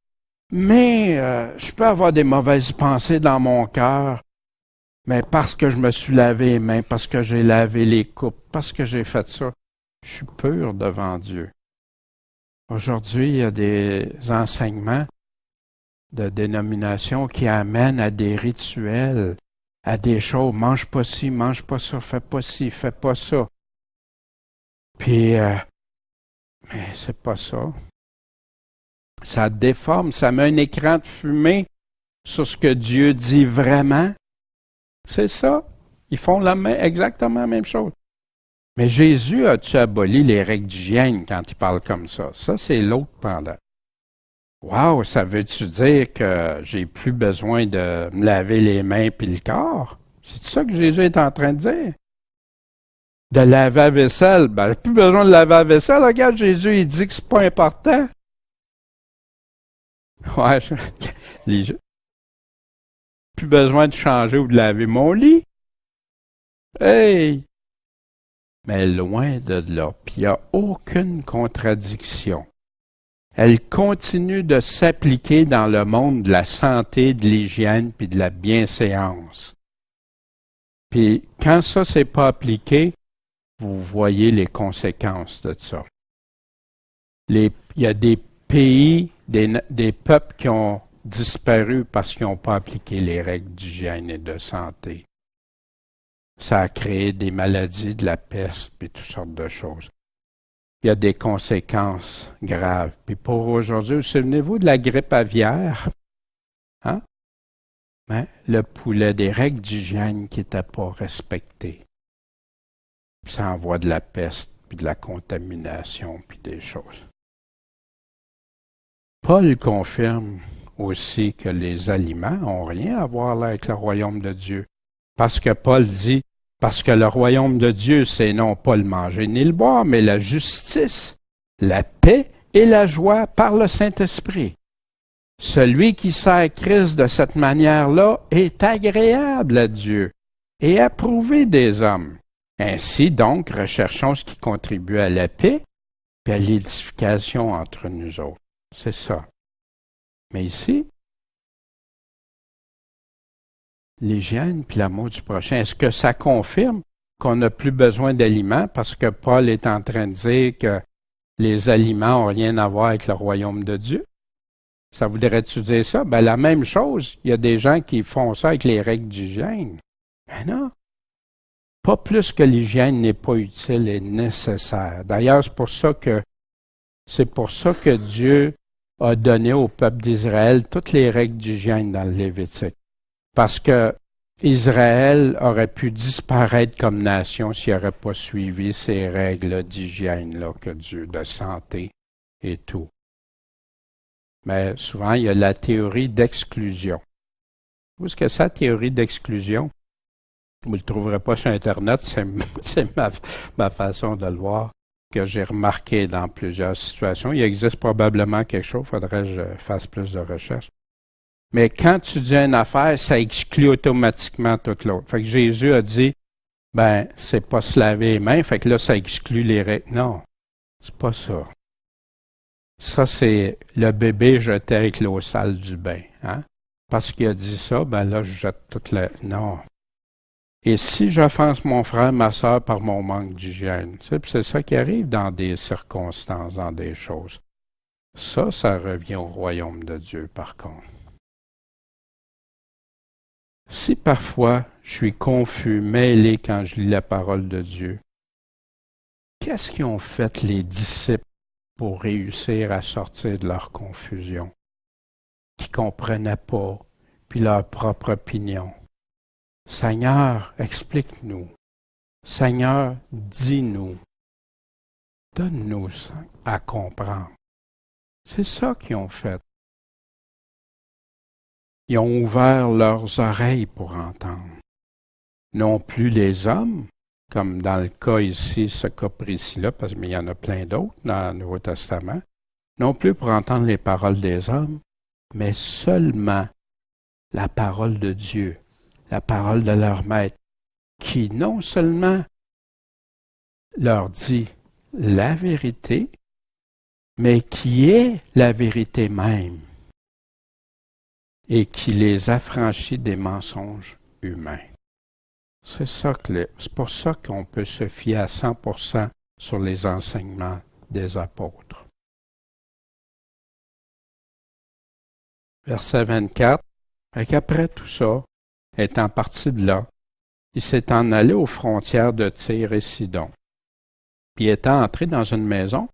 Mais je peux avoir des mauvaises pensées dans mon cœur, mais parce que je me suis lavé les mains, parce que j'ai lavé les coupes, parce que j'ai fait ça, je suis pur devant Dieu. Aujourd'hui, il y a des enseignements de dénomination qui amènent à des rituels, à des choses, mange pas ci, mange pas ça, fais pas ci, fais pas ça. Puis, mais c'est pas ça. Ça déforme, ça met un écran de fumée sur ce que Dieu dit vraiment. C'est ça. Ils font exactement la même chose. Mais Jésus a-tu aboli les règles d'hygiène quand il parle comme ça? Ça, c'est l'autre pendant. Wow, ça veut-tu dire que j'ai plus besoin de me laver les mains puis le corps? C'est ça que Jésus est en train de dire? De laver la vaisselle, ben, plus besoin de laver la vaisselle. Regarde, Jésus, il dit que c'est pas important. Ouais, plus besoin de changer ou de laver mon lit. Hey! Mais loin de là, puis il n'y a aucune contradiction. Elle continue de s'appliquer dans le monde de la santé, de l'hygiène puis de la bienséance. Puis quand ça s'est pas appliqué, vous voyez les conséquences de ça. Il y a des pays, des peuples qui ont disparu parce qu'ils n'ont pas appliqué les règles d'hygiène et de santé. Ça a créé des maladies, de la peste et toutes sortes de choses. Il y a des conséquences graves. Puis pour aujourd'hui, souvenez-vous de la grippe aviaire? Hein? Hein? Le poulet, des règles d'hygiène qui n'étaient pas respectées. Puis ça envoie de la peste, puis de la contamination, puis des choses. Paul confirme aussi que les aliments n'ont rien à voir là avec le royaume de Dieu. Parce que Paul dit, parce que le royaume de Dieu, c'est non pas le manger ni le boire, mais la justice, la paix et la joie par le Saint-Esprit. Celui qui sert Christ de cette manière-là est agréable à Dieu et approuvé des hommes. Ainsi donc, recherchons ce qui contribue à la paix et à l'édification entre nous autres. C'est ça. Mais ici, l'hygiène puis l'amour du prochain, est-ce que ça confirme qu'on n'a plus besoin d'aliments parce que Paul est en train de dire que les aliments n'ont rien à voir avec le royaume de Dieu? Ça voudrait-tu dire ça? Ben, la même chose, il y a des gens qui font ça avec les règles d'hygiène. Ben non. Pas plus que l'hygiène n'est pas utile et nécessaire. D'ailleurs, c'est pour ça que Dieu a donné au peuple d'Israël toutes les règles d'hygiène dans le Lévitique. Parce que Israël aurait pu disparaître comme nation s'il n'aurait pas suivi ces règles d'hygiène-là que Dieu, de santé et tout. Mais souvent, il y a la théorie d'exclusion. Où est-ce que c'est la théorie d'exclusion? Vous ne le trouverez pas sur Internet, c'est ma façon de le voir, que j'ai remarqué dans plusieurs situations. Il existe probablement quelque chose, il faudrait que je fasse plus de recherches. Mais quand tu dis une affaire, ça exclut automatiquement toute l'autre. Fait que Jésus a dit, ben, c'est pas se laver les mains, fait que là, ça exclut les règles. Non, c'est pas ça. Ça, c'est le bébé jeté avec l'eau sale du bain. Hein? Parce qu'il a dit ça, ben là, je jette toute la... Non. Et si j'offense mon frère, ma sœur par mon manque d'hygiène, c'est ça qui arrive dans des circonstances, dans des choses. Ça revient au royaume de Dieu, par contre. Si parfois je suis confus, mêlé quand je lis la parole de Dieu, qu'est-ce qu'ils ont fait les disciples pour réussir à sortir de leur confusion, qui ne comprenaient pas, puis leur propre opinion? Seigneur, explique-nous. Seigneur, dis-nous. Donne-nous à comprendre. C'est ça qu'ils ont fait. Ils ont ouvert leurs oreilles pour entendre. Non plus les hommes, comme dans le cas ici, ce cas précis-là, parce qu'il y en a plein d'autres dans le Nouveau Testament, non plus pour entendre les paroles des hommes, mais seulement la parole de Dieu, la parole de leur maître, qui non seulement leur dit la vérité, mais qui est la vérité même et qui les affranchit des mensonges humains. C'est pour ça qu'on peut se fier à 100% sur les enseignements des apôtres. Verset 24. Après tout ça, étant parti de là, il s'est en allé aux frontières de Tyr et Sidon. Puis étant entré dans une maison,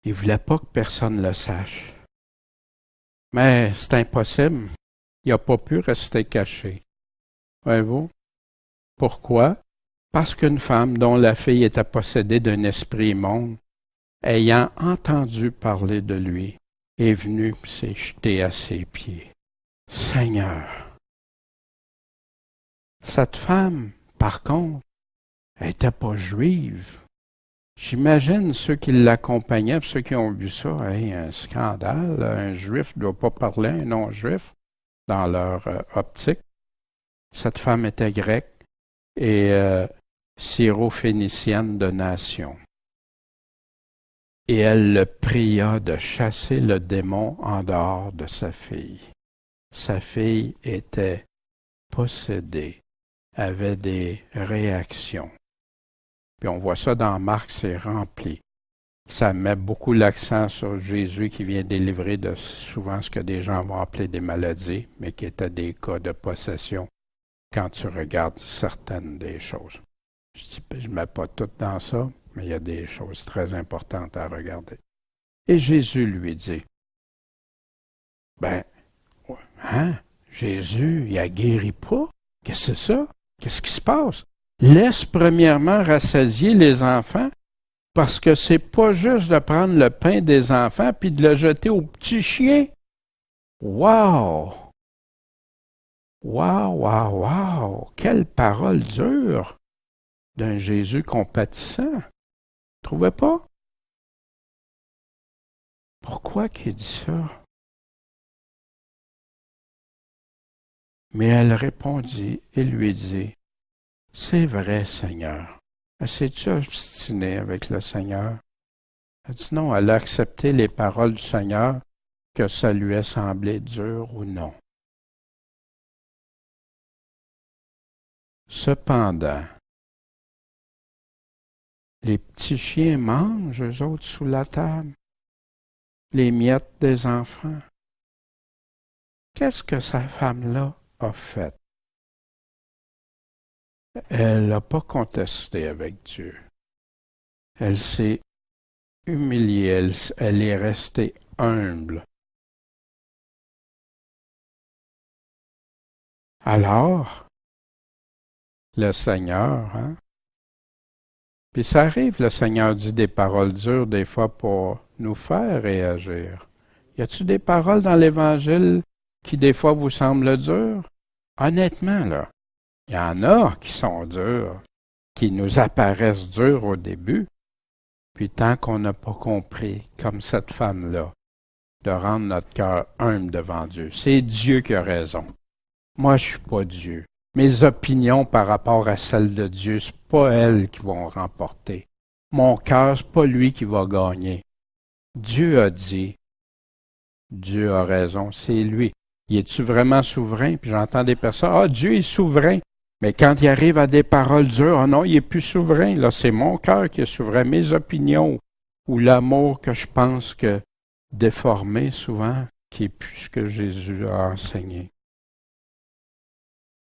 il ne voulait pas que personne le sache. Mais c'est impossible. Il n'a pas pu rester caché. Voyez-vous? Pourquoi? Parce qu'une femme dont la fille était possédée d'un esprit immonde, ayant entendu parler de lui, est venue s'est jetée à ses pieds. Seigneur! Cette femme, par contre, elle n'était pas juive. J'imagine ceux qui l'accompagnaient, ceux qui ont vu ça, hey, un scandale, un juif ne doit pas parler à un non-juif dans leur optique. Cette femme était grecque et syro-phénicienne de nation. Et elle le pria de chasser le démon en dehors de sa fille. Sa fille était possédée, avait des réactions. Puis on voit ça dans Marc, c'est rempli. Ça met beaucoup l'accent sur Jésus qui vient délivrer de souvent ce que des gens vont appeler des maladies, mais qui étaient des cas de possession quand tu regardes certaines des choses. Je ne mets pas tout dans ça, mais il y a des choses très importantes à regarder. Et Jésus lui dit, Jésus, il a guéri pas? Qu'est-ce que c'est ça? Qu'est-ce qui se passe? Laisse premièrement rassasier les enfants, parce que c'est pas juste de prendre le pain des enfants puis de le jeter aux petits chiens. Wow! Wow, wow, wow! Quelle parole dure d'un Jésus compatissant. Trouvez pas? Pourquoi qu'il dit ça? Mais elle répondit et lui dit, c'est vrai, Seigneur. Elle s'est-tu obstinée avec le Seigneur? Elle dit non, elle a accepté les paroles du Seigneur, que ça lui a semblé dur ou non. Cependant, les petits chiens mangent, eux autres, sous la table, les miettes des enfants. Qu'est-ce que sa femme-là a fait? Elle n'a pas contesté avec Dieu. Elle s'est humiliée, elle est restée humble. Alors, le Seigneur, Puis ça arrive, le Seigneur dit des paroles dures des fois pour nous faire réagir. Y a-t-il des paroles dans l'Évangile qui des fois vous semblent dures? Honnêtement, là, il y en a qui sont dures, qui nous apparaissent dures au début, puis tant qu'on n'a pas compris, comme cette femme-là, de rendre notre cœur humble devant Dieu. C'est Dieu qui a raison. Moi, je suis pas Dieu. Mes opinions par rapport à celles de Dieu, c'est pas elles qui vont remporter. Mon cœur, c'est pas lui qui va gagner. Dieu a dit, Dieu a raison, c'est lui. Y es-tu vraiment souverain? Puis j'entends des personnes, ah, Dieu est souverain. Mais quand il arrive à des paroles dures, ah non, il est plus souverain. Là, c'est mon cœur qui est souverain, mes opinions ou l'amour que je pense que déformé souvent, qui est plus ce que Jésus a enseigné.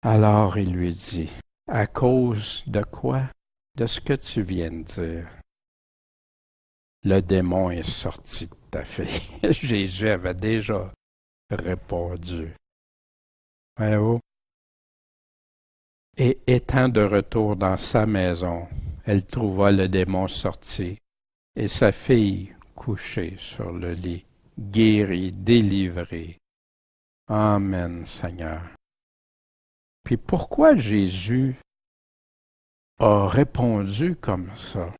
Alors il lui dit, à cause de quoi? De ce que tu viens de dire. Le démon est sorti de ta fille. Jésus avait déjà répondu. Voyez-vous? Et étant de retour dans sa maison, elle trouva le démon sorti et sa fille couchée sur le lit, guérie, délivrée. Amen, Seigneur. Puis pourquoi Jésus a répondu comme ça?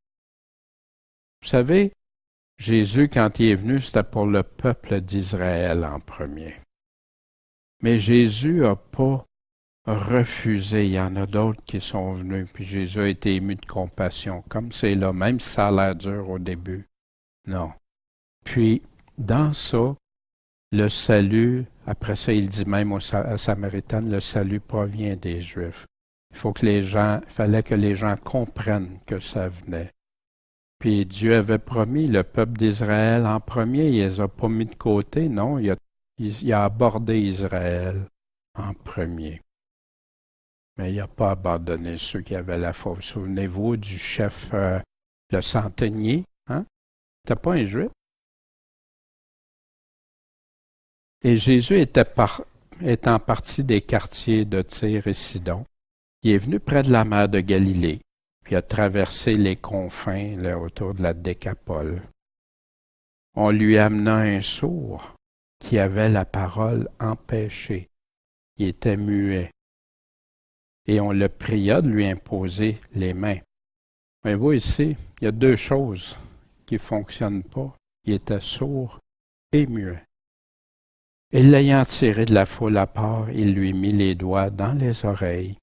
Vous savez, Jésus, quand il est venu, c'était pour le peuple d'Israël en premier. Mais Jésus n'a pas refusé. Il y en a d'autres qui sont venus, puis Jésus a été ému de compassion, comme c'est là, même si ça a l'air dur au début. Non. Puis, dans ça, le salut, après ça, il dit même à Samaritaine, le salut provient des Juifs. Il fallait que les gens comprennent que ça venait. Puis Dieu avait promis le peuple d'Israël en premier, il les a pas mis de côté, non, il a abordé Israël en premier. Mais il n'a pas abandonné ceux qui avaient la foi. Souvenez-vous du chef, le centenier, hein? C'était pas un Juif. Et Jésus étant parti des quartiers de Tyr et Sidon, il est venu près de la mer de Galilée, puis a traversé les confins là, autour de la Décapole. On lui amena un sourd qui avait la parole empêchée. Il était muet. Et on le pria de lui imposer les mains. Mais vous ici, il y a deux choses qui ne fonctionnent pas. Il était sourd et muet. Et l'ayant tiré de la foule à part, il lui mit les doigts dans les oreilles,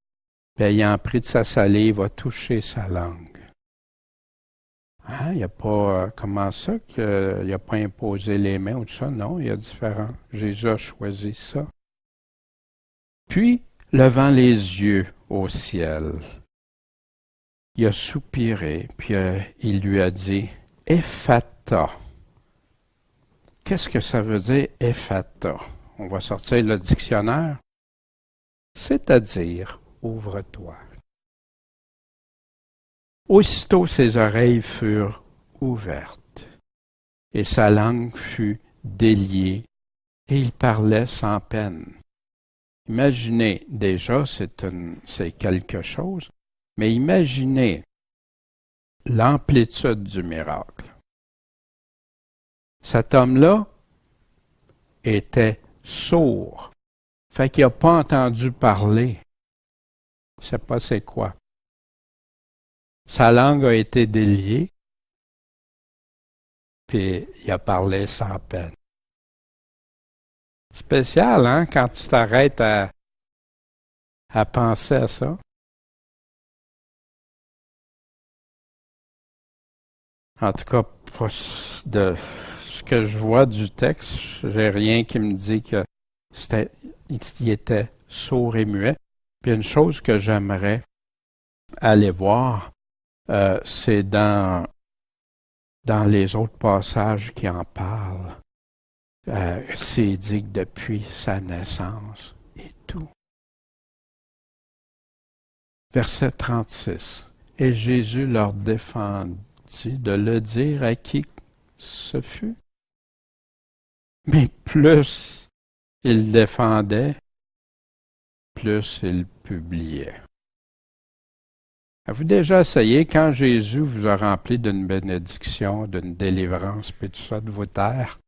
puis ayant pris de sa salive, a touché sa langue. Hein, il n'y a pas, comment ça qu'il n'a pas imposé les mains ou tout ça? Non, il y a différent. Jésus a choisi ça. Puis, levant les yeux au ciel, il a soupiré, puis il lui a dit, « Ephata ». Qu'est-ce que ça veut dire, « Ephata » ? On va sortir le dictionnaire. C'est-à-dire, ouvre-toi. Aussitôt ses oreilles furent ouvertes, et sa langue fut déliée, et il parlait sans peine. Imaginez, déjà, c'est quelque chose, mais imaginez l'amplitude du miracle. Cet homme-là était sourd, fait qu'il n'a pas entendu parler. Il ne sait pas c'est quoi. Sa langue a été déliée, puis il a parlé sans peine. Spécial, hein, quand tu t'arrêtes à penser à ça. En tout cas, de ce que je vois du texte, j'ai rien qui me dit que il était sourd et muet. Puis une chose que j'aimerais aller voir, c'est dans les autres passages qui en parlent. C'est dit que depuis sa naissance et tout. Verset 36. Et Jésus leur défendit de le dire à qui ce fut. Mais plus il défendait, plus il publiait. Avez-vous déjà essayé, quand Jésus vous a rempli d'une bénédiction, d'une délivrance, puis tout ça, de vous taire?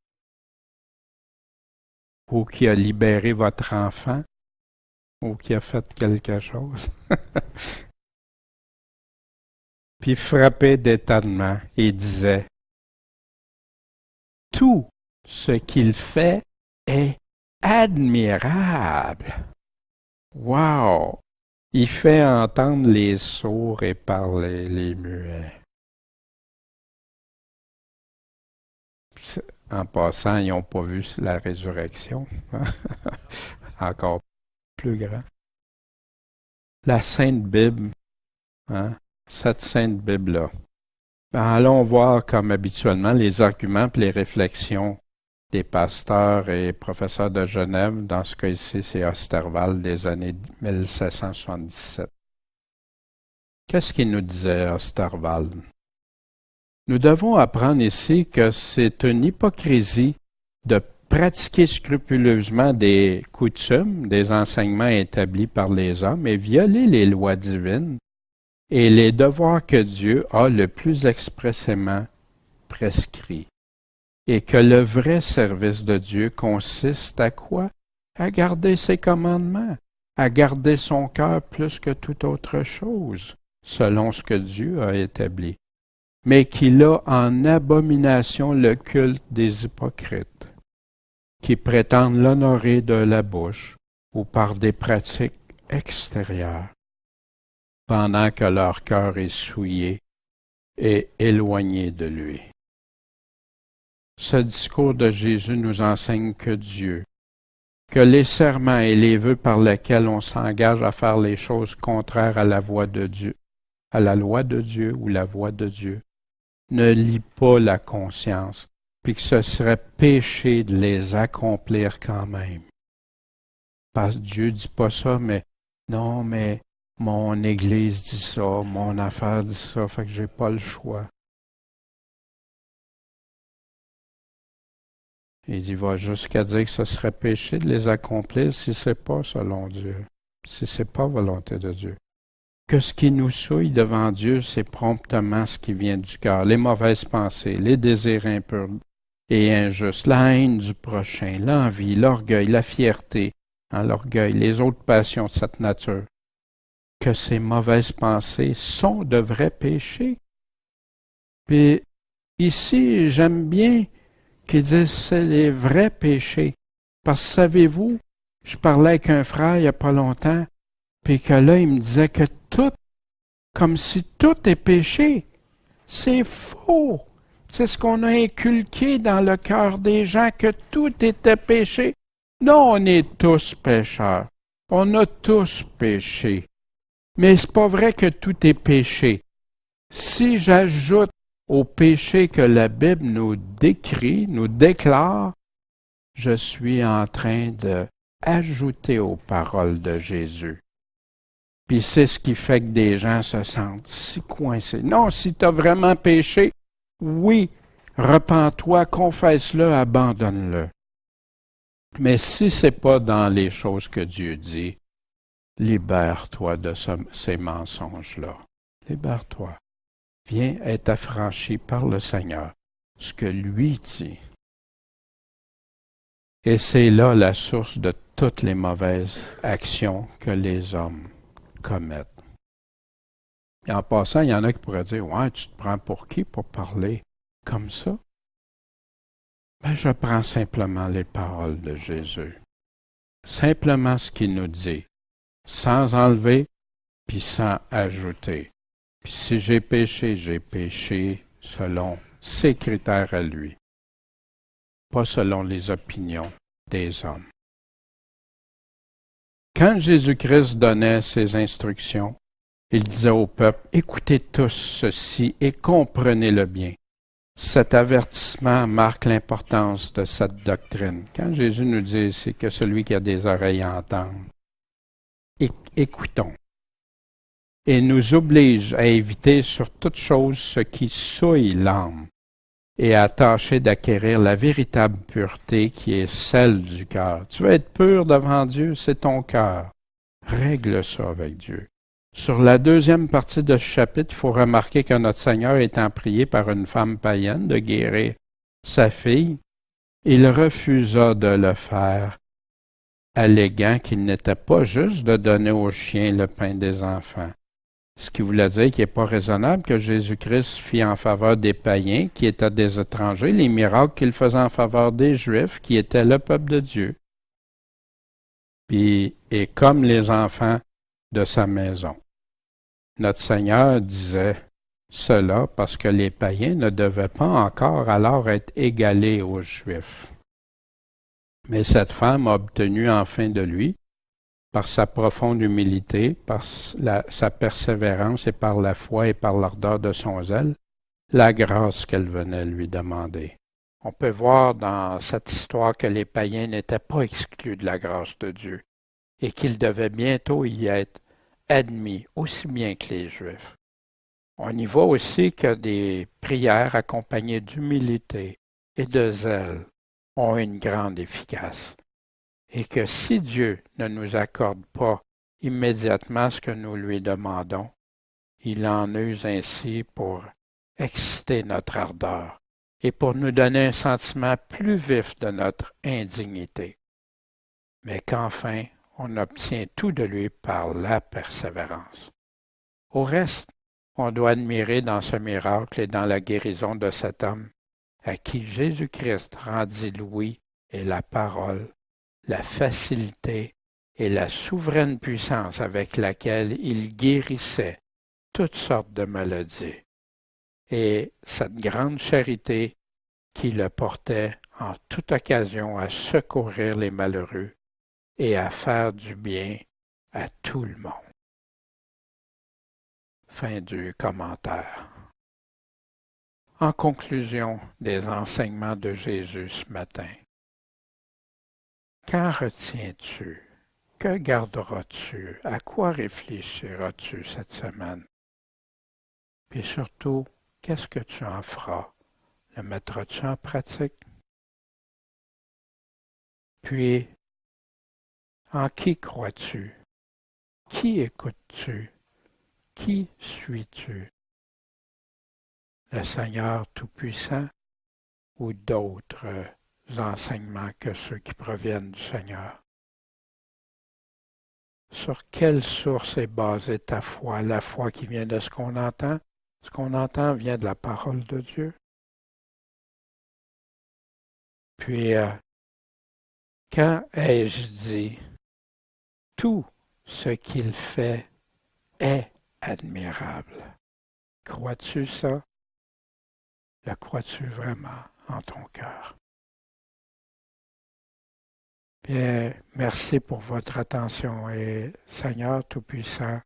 Ou qui a libéré votre enfant? Ou qui a fait quelque chose? Puis frappé d'étonnement, il disait, « Tout ce qu'il fait est admirable. » Wow! Il fait entendre les sourds et parler les muets. En passant, ils n'ont pas vu la résurrection. Hein? Encore plus grand. La Sainte Bible, hein? Cette Sainte Bible-là. Ben, allons voir, comme habituellement, les arguments et les réflexions des pasteurs et professeurs de Genève. Dans ce cas ici, c'est Osterwald des années 1777. Qu'est-ce qu'il nous disait, Osterwald? Nous devons apprendre ici que c'est une hypocrisie de pratiquer scrupuleusement des coutumes, des enseignements établis par les hommes et violer les lois divines et les devoirs que Dieu a le plus expressément prescrits. Et que le vrai service de Dieu consiste à quoi? À garder ses commandements, à garder son cœur plus que toute autre chose, selon ce que Dieu a établi, mais qu'il a en abomination le culte des hypocrites, qui prétendent l'honorer de la bouche ou par des pratiques extérieures, pendant que leur cœur est souillé et éloigné de lui. Ce discours de Jésus nous enseigne que Dieu, que les serments et les vœux par lesquels on s'engage à faire les choses contraires à la voix de Dieu, à la loi de Dieu ou la voix de Dieu, ne lient pas la conscience, puis que ce serait péché de les accomplir quand même. Parce que Dieu dit pas ça, mais non, mais mon Église dit ça, mon affaire dit ça, fait que j'ai pas le choix. Il va jusqu'à dire que ce serait péché de les accomplir si c'est pas selon Dieu, si c'est pas volonté de Dieu. Que ce qui nous souille devant Dieu, c'est promptement ce qui vient du cœur, les mauvaises pensées, les désirs impurs et injustes, la haine du prochain, l'envie, l'orgueil, la fierté, hein, l'orgueil, les autres passions de cette nature. Que ces mauvaises pensées sont de vrais péchés. Puis ici, j'aime bien qu'ils disent c'est les vrais péchés. Parce que savez-vous, je parlais avec un frère il n'y a pas longtemps, puis que là, il me disait que tout, comme si tout est péché. C'est faux. C'est ce qu'on a inculqué dans le cœur des gens, que tout était péché. Non, on est tous pécheurs. On a tous péché. Mais c'est pas vrai que tout est péché. Si j'ajoute au péché que la Bible nous décrit, nous déclare, je suis en train d'ajouter aux paroles de Jésus. Puis c'est ce qui fait que des gens se sentent si coincés. Non, si tu as vraiment péché, oui, repens-toi, confesse-le, abandonne-le. Mais si c'est pas dans les choses que Dieu dit, libère-toi de ces mensonges-là. Libère-toi. Viens être affranchi par le Seigneur, ce que lui dit. Et c'est là la source de toutes les mauvaises actions que les hommes commettent. Et en passant, il y en a qui pourraient dire, « Ouais, tu te prends pour qui pour parler comme ça? » Ben, je prends simplement les paroles de Jésus. Simplement ce qu'il nous dit, sans enlever, puis sans ajouter. Puis si j'ai péché selon ses critères à lui, pas selon les opinions des hommes. Quand Jésus-Christ donnait ses instructions, il disait au peuple, « Écoutez tous ceci et comprenez-le bien. » Cet avertissement marque l'importance de cette doctrine. Quand Jésus nous dit, c'est que celui qui a des oreilles entende. Écoutons. Et nous oblige à éviter sur toute chose ce qui souille l'âme et à tâcher d'acquérir la véritable pureté qui est celle du cœur. Tu veux être pur devant Dieu, c'est ton cœur. Règle ça avec Dieu. Sur la deuxième partie de ce chapitre, il faut remarquer que notre Seigneur étant prié par une femme païenne de guérir sa fille, il refusa de le faire, alléguant qu'il n'était pas juste de donner aux chiens le pain des enfants. Ce qui voulait dire qu'il n'est pas raisonnable que Jésus-Christ fit en faveur des païens, qui étaient des étrangers, les miracles qu'il faisait en faveur des Juifs, qui étaient le peuple de Dieu. Et comme les enfants de sa maison. Notre Seigneur disait cela parce que les païens ne devaient pas encore alors être égalés aux Juifs. Mais cette femme a obtenu enfin de lui, par sa profonde humilité, par sa persévérance et par la foi et par l'ardeur de son zèle, la grâce qu'elle venait lui demander. On peut voir dans cette histoire que les païens n'étaient pas exclus de la grâce de Dieu et qu'ils devaient bientôt y être admis aussi bien que les Juifs. On y voit aussi que des prières accompagnées d'humilité et de zèle ont une grande efficace. Et que si Dieu ne nous accorde pas immédiatement ce que nous lui demandons, il en use ainsi pour exciter notre ardeur et pour nous donner un sentiment plus vif de notre indignité, mais qu'enfin on obtient tout de lui par la persévérance. Au reste, on doit admirer dans ce miracle et dans la guérison de cet homme à qui Jésus-Christ rendit l'ouïe et la parole, la facilité et la souveraine puissance avec laquelle il guérissait toutes sortes de maladies, et cette grande charité qui le portait en toute occasion à secourir les malheureux et à faire du bien à tout le monde. Fin du commentaire. En conclusion des enseignements de Jésus ce matin, qu'en retiens-tu? Que garderas-tu? À quoi réfléchiras-tu cette semaine? Puis surtout, qu'est-ce que tu en feras? Le mettras-tu en pratique? Puis, en qui crois-tu? Qui écoutes-tu? Qui suis-tu? Le Seigneur Tout-Puissant ou d'autres enseignements que ceux qui proviennent du Seigneur? Sur quelle source est basée ta foi? La foi qui vient de ce qu'on entend? Ce qu'on entend vient de la parole de Dieu. Puis, quand ai-je dit, tout ce qu'il fait est admirable? Crois-tu ça? Le crois-tu vraiment en ton cœur? Bien, merci pour votre attention et Seigneur Tout-Puissant,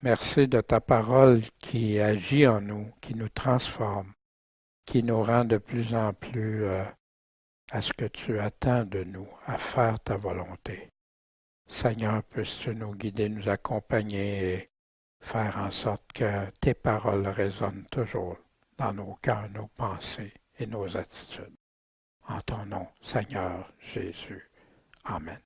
merci de ta parole qui agit en nous, qui nous transforme, qui nous rend de plus en plus à ce que tu attends de nous, à faire ta volonté. Seigneur, puisses-tu nous guider, nous accompagner et faire en sorte que tes paroles résonnent toujours dans nos cœurs, nos pensées et nos attitudes. En ton nom, Seigneur Jésus. Amen.